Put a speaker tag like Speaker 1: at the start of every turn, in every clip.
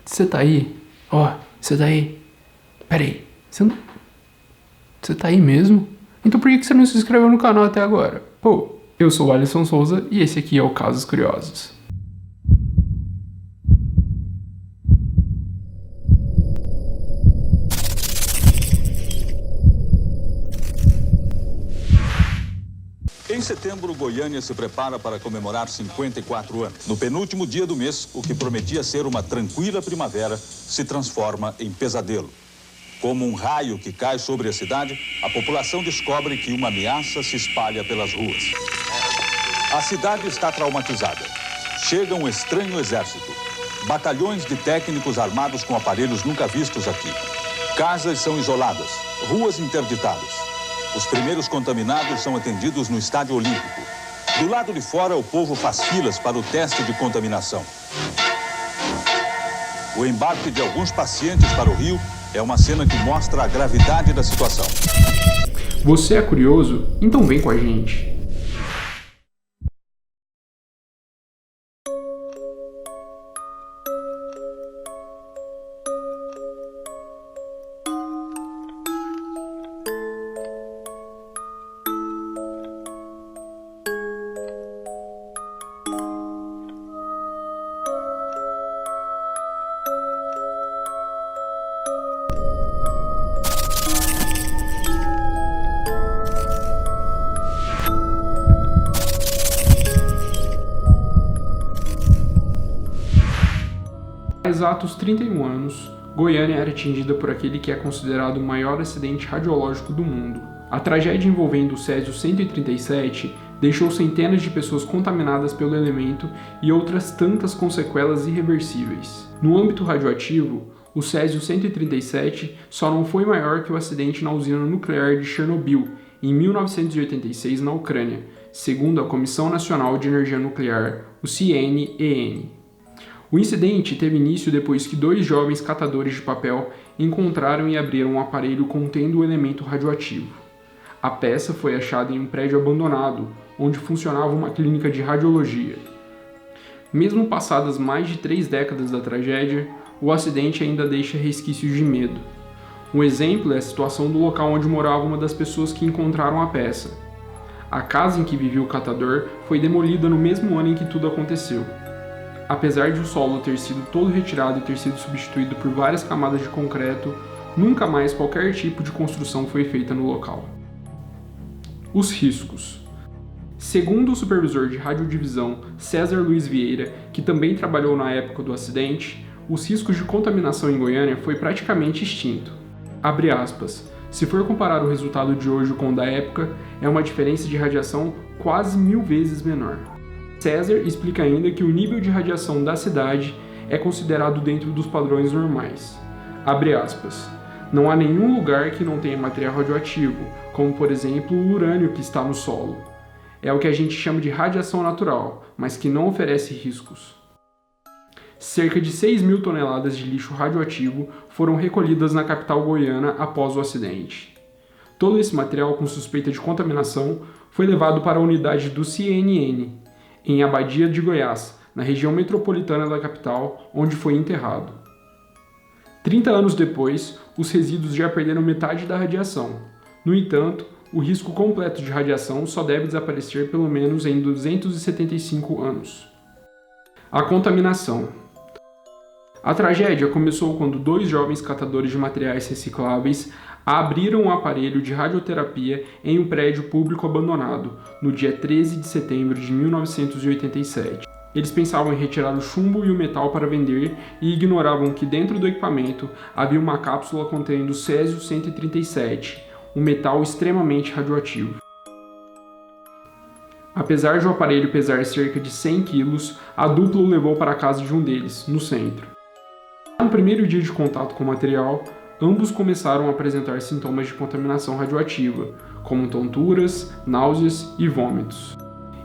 Speaker 1: Você tá aí? Ó, você tá aí? Peraí, você tá aí mesmo? Então por que você não se inscreveu no canal até agora? Pô, eu sou o Alisson Souza e esse aqui é o Casos Curiosos.
Speaker 2: Em setembro, Goiânia se prepara para comemorar 54 anos. No penúltimo dia do mês, o que prometia ser uma tranquila primavera se transforma em pesadelo. Como um raio que cai sobre a cidade, a população descobre que uma ameaça se espalha pelas ruas. A cidade está traumatizada. Chega um estranho exército. Batalhões de técnicos armados com aparelhos nunca vistos aqui. Casas são isoladas, ruas interditadas. Os primeiros contaminados são atendidos no Estádio Olímpico. Do lado de fora, o povo faz filas para o teste de contaminação. O embarque de alguns pacientes para o Rio é uma cena que mostra a gravidade da situação.
Speaker 1: Você é curioso? Então vem com a gente. Há exatos 31 anos, Goiânia era atingida por aquele que é considerado o maior acidente radiológico do mundo. A tragédia envolvendo o Césio-137 deixou centenas de pessoas contaminadas pelo elemento e outras tantas com sequelas irreversíveis. No âmbito radioativo, o Césio-137 só não foi maior que o acidente na usina nuclear de Chernobyl, em 1986 na Ucrânia, segundo a Comissão Nacional de Energia Nuclear, o CNEN. O incidente teve início depois que dois jovens catadores de papel encontraram e abriram um aparelho contendo o elemento radioativo. A peça foi achada em um prédio abandonado, onde funcionava uma clínica de radiologia. Mesmo passadas mais de 3 décadas da tragédia, o acidente ainda deixa resquícios de medo. Um exemplo é a situação do local onde morava uma das pessoas que encontraram a peça. A casa em que vivia o catador foi demolida no mesmo ano em que tudo aconteceu. Apesar de o solo ter sido todo retirado e ter sido substituído por várias camadas de concreto, nunca mais qualquer tipo de construção foi feita no local. Os riscos. Segundo o supervisor de radiodivisão César Luiz Vieira, que também trabalhou na época do acidente, os riscos de contaminação em Goiânia foi praticamente extinto. Abre aspas. Se for comparar o resultado de hoje com o da época, é uma diferença de radiação quase 1000 vezes menor. César explica ainda que o nível de radiação da cidade é considerado dentro dos padrões normais. Abre aspas. Não há nenhum lugar que não tenha material radioativo, como por exemplo o urânio que está no solo. É o que a gente chama de radiação natural, mas que não oferece riscos. Cerca de 6.000 toneladas de lixo radioativo foram recolhidas na capital goiana após o acidente. Todo esse material com suspeita de contaminação foi levado para a unidade do CNN, em Abadia de Goiás, na região metropolitana da capital, onde foi enterrado. 30 anos depois, os resíduos já perderam metade da radiação. No entanto, o risco completo de radiação só deve desaparecer pelo menos em 275 anos. A contaminação. A tragédia começou quando 2 jovens catadores de materiais recicláveis abriram um aparelho de radioterapia em um prédio público abandonado, no dia 13 de setembro de 1987. Eles pensavam em retirar o chumbo e o metal para vender e ignoravam que dentro do equipamento havia uma cápsula contendo Césio-137, um metal extremamente radioativo. Apesar de o aparelho pesar cerca de 100 quilos, a dupla o levou para a casa de um deles, no centro. No primeiro dia de contato com o material, ambos começaram a apresentar sintomas de contaminação radioativa, como tonturas, náuseas e vômitos.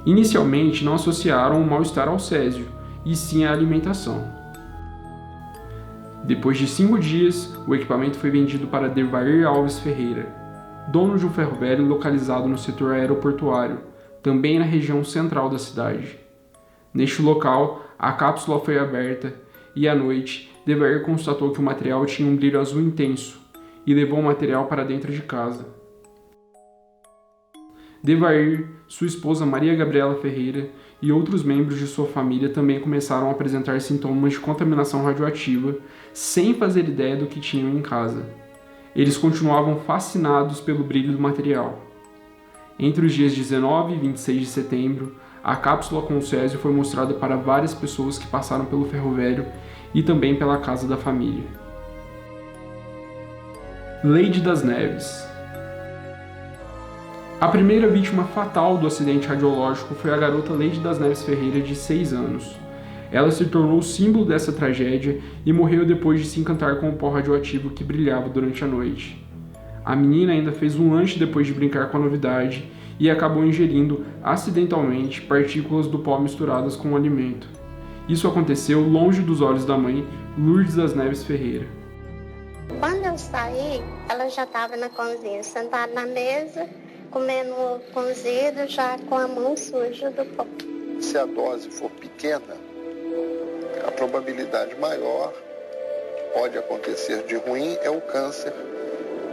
Speaker 1: Inicialmente não associaram o mal-estar ao césio, e sim à alimentação. Depois de 5 dias, o equipamento foi vendido para Devair Alves Ferreira, dono de um ferro velho localizado no setor aeroportuário, também na região central da cidade. Neste local, a cápsula foi aberta e à noite, Devair constatou que o material tinha um brilho azul intenso e levou o material para dentro de casa. Devair, sua esposa Maria Gabriela Ferreira e outros membros de sua família também começaram a apresentar sintomas de contaminação radioativa sem fazer ideia do que tinham em casa. Eles continuavam fascinados pelo brilho do material. Entre os dias 19 e 26 de setembro, a cápsula com o césio foi mostrada para várias pessoas que passaram pelo ferro velho e também pela casa da família. Leide das Neves. A primeira vítima fatal do acidente radiológico foi a garota Leide das Neves Ferreira, de 6 anos. Ela se tornou o símbolo dessa tragédia e morreu depois de se encantar com o pó radioativo que brilhava durante a noite. A menina ainda fez um lanche depois de brincar com a novidade e acabou ingerindo, acidentalmente, partículas do pó misturadas com o alimento. Isso aconteceu longe dos olhos da mãe, Lourdes das Neves Ferreira.
Speaker 3: Quando eu saí, ela já estava na cozinha, sentada na mesa, comendo cozido, já com a mão suja do pó.
Speaker 4: Se a dose for pequena, a probabilidade maior que pode acontecer de ruim é o câncer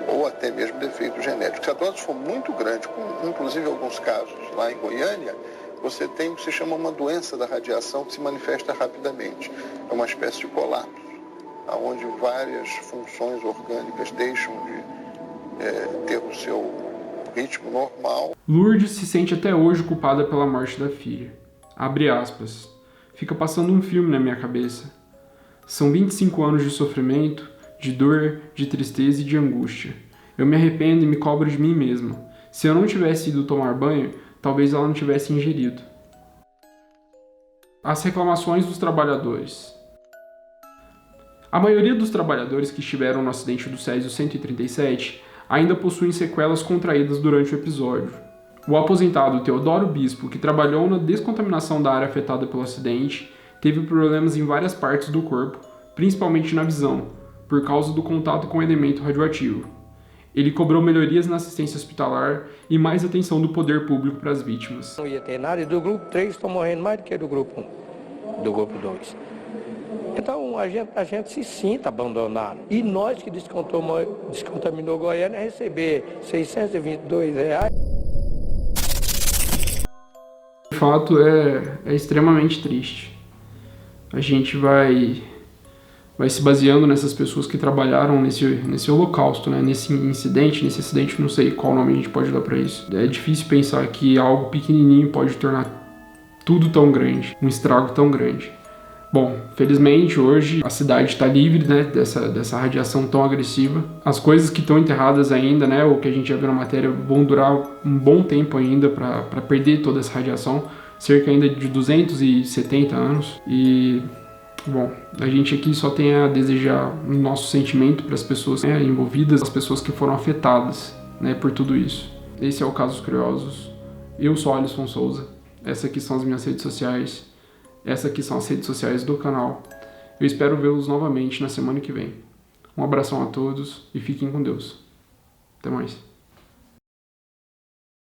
Speaker 4: ou até mesmo defeito genético. Se a dose for muito grande, como inclusive alguns casos lá em Goiânia, você tem o que se chama uma doença da radiação que se manifesta rapidamente. É uma espécie de colapso, onde várias funções orgânicas deixam de ter o seu ritmo normal.
Speaker 1: Lourdes se sente até hoje culpada pela morte da filha. Abre aspas. Fica passando um filme na minha cabeça. São 25 anos de sofrimento, de dor, de tristeza e de angústia. Eu me arrependo e me cobro de mim mesma. Se eu não tivesse ido tomar banho, talvez ela não tivesse ingerido. As reclamações dos trabalhadores. A maioria dos trabalhadores que estiveram no acidente do Césio 137 ainda possuem sequelas contraídas durante o episódio. O aposentado Teodoro Bispo, que trabalhou na descontaminação da área afetada pelo acidente, teve problemas em várias partes do corpo, principalmente na visão, por causa do contato com o elemento radioativo. Ele cobrou melhorias na assistência hospitalar e mais atenção do poder público para as vítimas.
Speaker 5: Não ia ter nada, e do grupo 3 estão morrendo mais do que do grupo 1, do grupo 2. Então a gente se sinta abandonado. E nós que descontaminou Goiânia receber R$622.
Speaker 1: De fato, é extremamente triste. A gente vai se baseando nessas pessoas que trabalharam nesse holocausto, né? Nesse acidente, não sei qual nome a gente pode dar para isso. É difícil pensar que algo pequenininho pode tornar tudo tão grande, um estrago tão grande. Bom, felizmente hoje a cidade está livre, né, dessa radiação tão agressiva. As coisas que estão enterradas ainda, né, ou que a gente já viu na matéria, vão durar um bom tempo ainda para perder toda essa radiação, cerca ainda de 270 anos. E, bom, a gente aqui só tem a desejar o nosso sentimento para as pessoas, né, envolvidas, as pessoas que foram afetadas, né, por tudo isso. Esse é o Casos Curiosos. Eu sou Alisson Souza. Essas aqui são as minhas redes sociais. Essas aqui são as redes sociais do canal. Eu espero vê-los novamente na semana que vem. Um abração a todos e fiquem com Deus. Até mais.